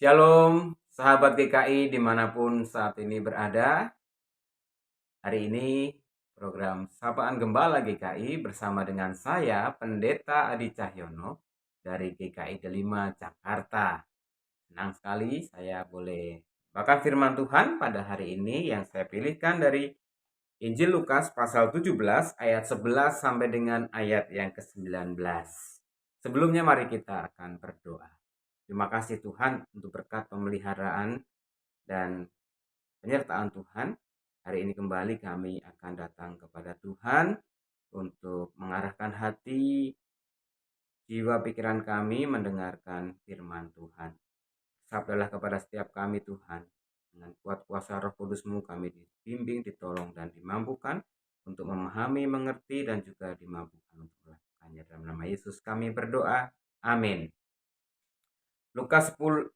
Shalom, sahabat GKI dimanapun saat ini berada. Hari ini program Sapaan Gembala GKI bersama dengan saya, Pendeta Adi Cahyono dari GKI Delima Jakarta. Senang sekali saya boleh bahkan firman Tuhan pada hari ini yang saya pilihkan dari Injil Lukas pasal 17 ayat 11 sampai dengan ayat yang ke-19. Sebelumnya mari kita akan berdoa. Terima kasih Tuhan untuk berkat pemeliharaan dan penyertaan Tuhan. Hari ini kembali kami akan datang kepada Tuhan untuk mengarahkan hati, jiwa, pikiran kami mendengarkan firman Tuhan. Sabdalah kepada setiap kami Tuhan. Dengan kuat kuasa Roh Kudus-Mu kami dibimbing, ditolong dan dimampukan untuk memahami, mengerti dan juga dimampukan untuk melakukannya. Dalam nama Yesus kami berdoa. Amin. Lukas 17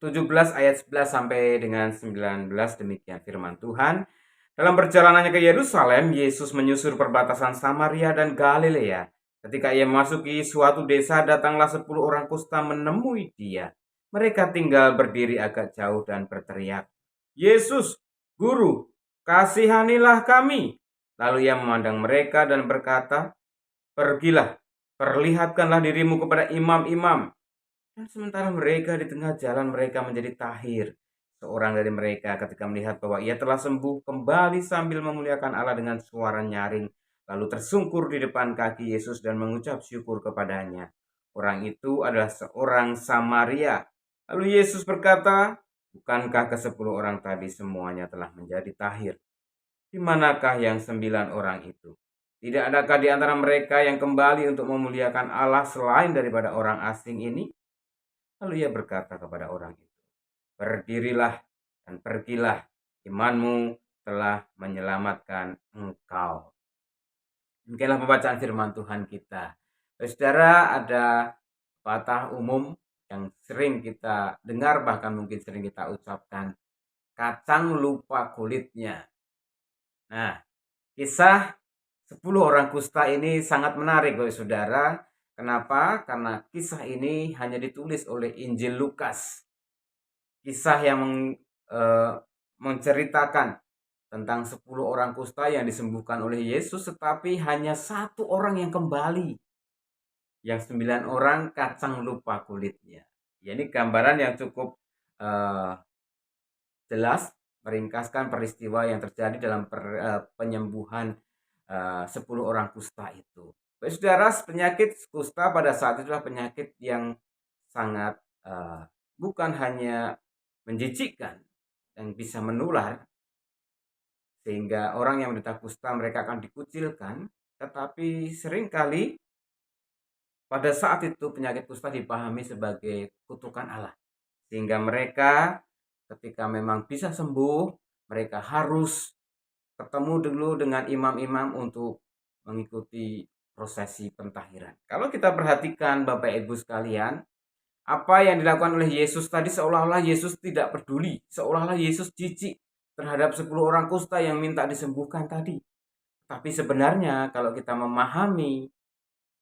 ayat 11 sampai dengan 19 demikian firman Tuhan. Dalam perjalanannya ke Yerusalem, Yesus menyusur perbatasan Samaria dan Galilea. Ketika ia memasuki suatu desa, datanglah 10 orang kusta menemui dia. Mereka tinggal berdiri agak jauh dan berteriak, "Yesus, Guru, kasihanilah kami." Lalu ia memandang mereka dan berkata, "Pergilah, perlihatkanlah dirimu kepada imam-imam." Dan sementara mereka di tengah jalan, mereka menjadi tahir. Seorang dari mereka ketika melihat bahwa ia telah sembuh, kembali sambil memuliakan Allah dengan suara nyaring, lalu tersungkur di depan kaki Yesus dan mengucap syukur kepadanya. Orang itu adalah seorang Samaria. Lalu Yesus berkata, "Bukankah ke-10 orang tadi semuanya telah menjadi tahir? Di manakah yang 9 orang itu? Tidak adakah di antara mereka yang kembali untuk memuliakan Allah selain daripada orang asing ini?" Lalu ia berkata kepada orang itu, "Berdirilah dan pergilah, imanmu telah menyelamatkan engkau." Demikianlah pembacaan firman Tuhan kita. Saudara, ada patah umum yang sering kita dengar, bahkan mungkin sering kita ucapkan, kacang lupa kulitnya. Nah, kisah 10 orang kusta ini sangat menarik saudara. Kenapa? Karena kisah ini hanya ditulis oleh Injil Lukas. Kisah yang menceritakan tentang 10 orang kusta yang disembuhkan oleh Yesus, tetapi hanya satu orang yang kembali. Yang 9 orang kacang lupa kulitnya. Ya, ini gambaran yang cukup jelas meringkaskan peristiwa yang terjadi dalam penyembuhan 10 orang kusta itu. Baik saudara, penyakit kusta pada saat itu adalah penyakit yang sangat bukan hanya menjijikkan dan bisa menular sehingga orang yang menderita kusta mereka akan dikucilkan, tetapi seringkali pada saat itu penyakit kusta dipahami sebagai kutukan Allah, sehingga mereka ketika memang bisa sembuh, mereka harus ketemu dulu dengan imam-imam untuk mengikuti prosesi pentahiran. Kalau kita perhatikan Bapak Ibu sekalian, apa yang dilakukan oleh Yesus tadi seolah-olah Yesus tidak peduli, seolah-olah Yesus jijik terhadap 10 orang kusta yang minta disembuhkan tadi. Tapi sebenarnya kalau kita memahami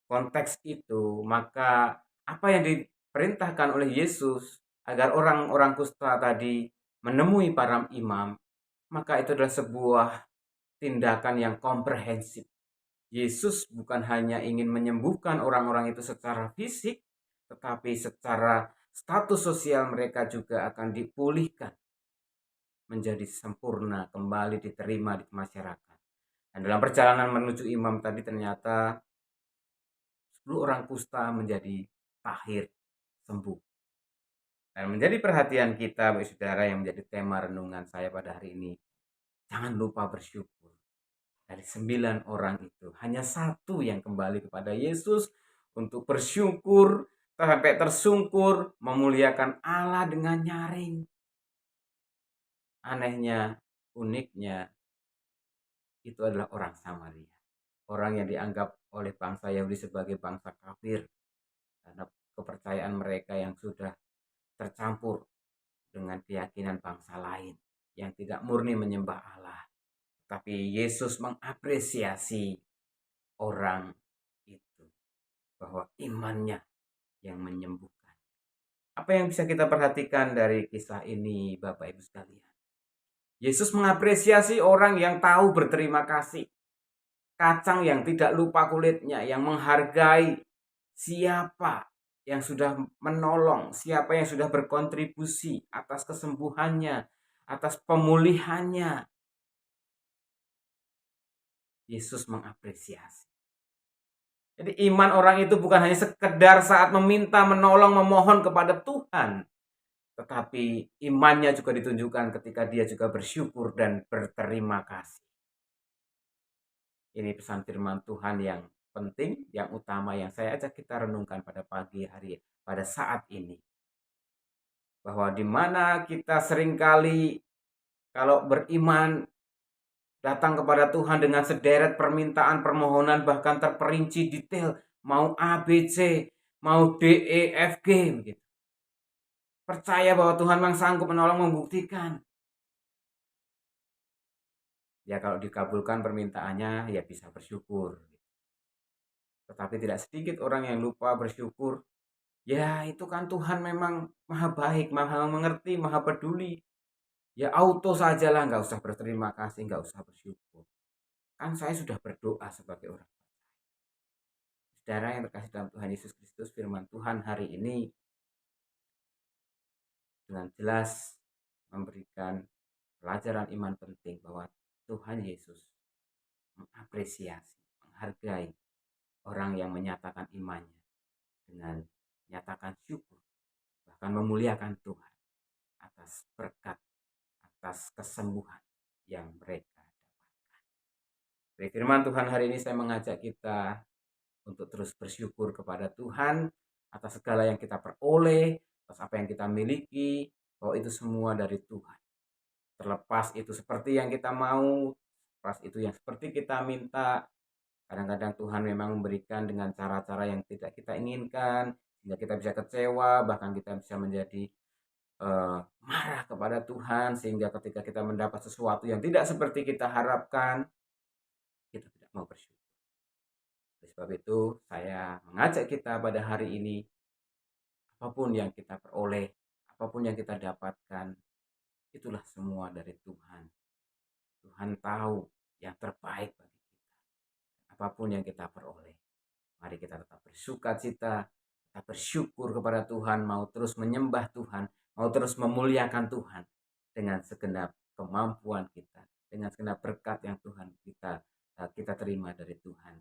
konteks itu, maka apa yang diperintahkan oleh Yesus agar orang-orang kusta tadi menemui para imam, maka itu adalah sebuah tindakan yang komprehensif. Yesus bukan hanya ingin menyembuhkan orang-orang itu secara fisik, tetapi secara status sosial mereka juga akan dipulihkan menjadi sempurna, kembali diterima di masyarakat. Dan dalam perjalanan menuju imam tadi ternyata 10 orang kusta menjadi tahir, sembuh. Dan menjadi perhatian kita, Bapak Saudara, yang menjadi tema renungan saya pada hari ini. Jangan lupa bersyukur. Dari 9 orang itu, hanya satu yang kembali kepada Yesus untuk bersyukur, sampai tersungkur, memuliakan Allah dengan nyaring. Anehnya, uniknya, itu adalah orang Samaria. Orang yang dianggap oleh bangsa Yahudi sebagai bangsa kafir, karena kepercayaan mereka yang sudah tercampur dengan keyakinan bangsa lain yang tidak murni menyembah Allah. Tapi Yesus mengapresiasi orang itu bahwa imannya yang menyembuhkan. Apa yang bisa kita perhatikan dari kisah ini, Bapak Ibu sekalian? Yesus mengapresiasi orang yang tahu berterima kasih. Kacang yang tidak lupa kulitnya, yang menghargai siapa yang sudah menolong, siapa yang sudah berkontribusi atas kesembuhannya, atas pemulihannya. Yesus mengapresiasi. Jadi iman orang itu bukan hanya sekedar saat meminta, menolong, memohon kepada Tuhan. Tetapi imannya juga ditunjukkan ketika dia juga bersyukur dan berterima kasih. Ini pesan firman Tuhan yang penting, yang utama yang saya ajak kita renungkan pada pagi hari, pada saat ini. Bahwa di mana kita seringkali kalau beriman datang kepada Tuhan dengan sederet permintaan, permohonan, bahkan terperinci detail, mau A, B, C, mau D, E, F, G, begitu. Percaya bahwa Tuhan memang sanggup menolong, membuktikan. Ya kalau dikabulkan permintaannya, ya bisa bersyukur. Tetapi tidak sedikit orang yang lupa bersyukur. Ya itu kan Tuhan memang maha baik, maha mengerti, maha peduli. Ya auto sajalah, nggak usah berterima kasih, nggak usah bersyukur. Kan saya sudah berdoa sebagai orang. Saudara yang terkasih dalam Tuhan Yesus Kristus, firman Tuhan hari ini dengan jelas memberikan pelajaran iman penting bahwa Tuhan Yesus mengapresiasi, menghargai orang yang menyatakan imannya dengan menyatakan syukur, bahkan memuliakan Tuhan atas berkat, atas kesembuhan yang mereka dapatkan. Dari firman Tuhan hari ini saya mengajak kita untuk terus bersyukur kepada Tuhan atas segala yang kita peroleh, atas apa yang kita miliki, bahwa itu semua dari Tuhan. Terlepas itu seperti yang kita mau, terlepas itu yang seperti kita minta, kadang-kadang Tuhan memang memberikan dengan cara-cara yang tidak kita inginkan, sehingga kita bisa kecewa, bahkan kita bisa menjadi marah kepada Tuhan, sehingga ketika kita mendapat sesuatu yang tidak seperti kita harapkan, kita tidak mau bersyukur. Oleh sebab itu, saya mengajak kita pada hari ini, apapun yang kita peroleh, apapun yang kita dapatkan, itulah semua dari Tuhan. Tuhan tahu yang terbaik bagi kita. Apapun yang kita peroleh, mari kita tetap bersukacita, tetap bersyukur kepada Tuhan, mau terus menyembah Tuhan, mau terus memuliakan Tuhan dengan segenap kemampuan kita, dengan segenap berkat yang Tuhan kita terima dari Tuhan,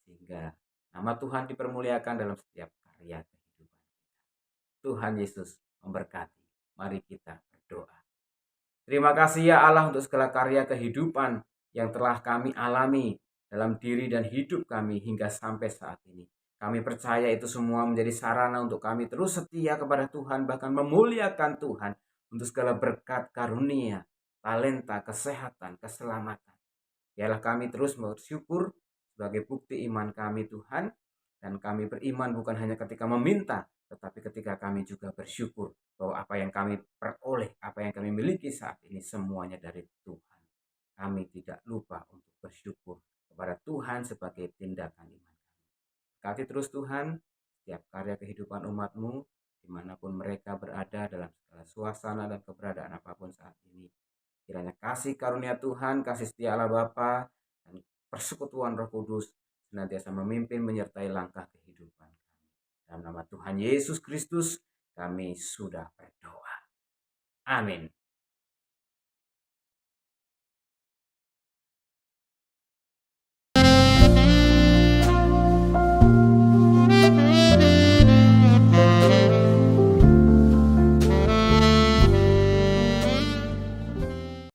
sehingga nama Tuhan dipermuliakan dalam setiap karya kehidupan. Tuhan Yesus memberkati. Mari kita berdoa. Terima kasih ya Allah untuk segala karya kehidupan yang telah kami alami dalam diri dan hidup kami hingga sampai saat ini. Kami percaya itu semua menjadi sarana untuk kami terus setia kepada Tuhan, bahkan memuliakan Tuhan untuk segala berkat karunia, talenta, kesehatan, keselamatan. Biarlah kami terus bersyukur sebagai bukti iman kami Tuhan, dan kami beriman bukan hanya ketika meminta, tetapi ketika kami juga bersyukur bahwa apa yang kami peroleh, apa yang kami miliki saat ini semuanya dari Tuhan. Kami tidak lupa untuk bersyukur kepada Tuhan sebagai tindakan iman kami. Berkati terus Tuhan setiap karya kehidupan umat-Mu dimanapun mereka berada dalam segala suasana dan keberadaan apapun saat ini. Kiranya kasih karunia Tuhan, kasih setia Allah Bapa, dan persekutuan Roh Kudus senantiasa memimpin menyertai langkah kehidupan kami. Dalam nama Tuhan Yesus Kristus kami sudah berdoa. Amin.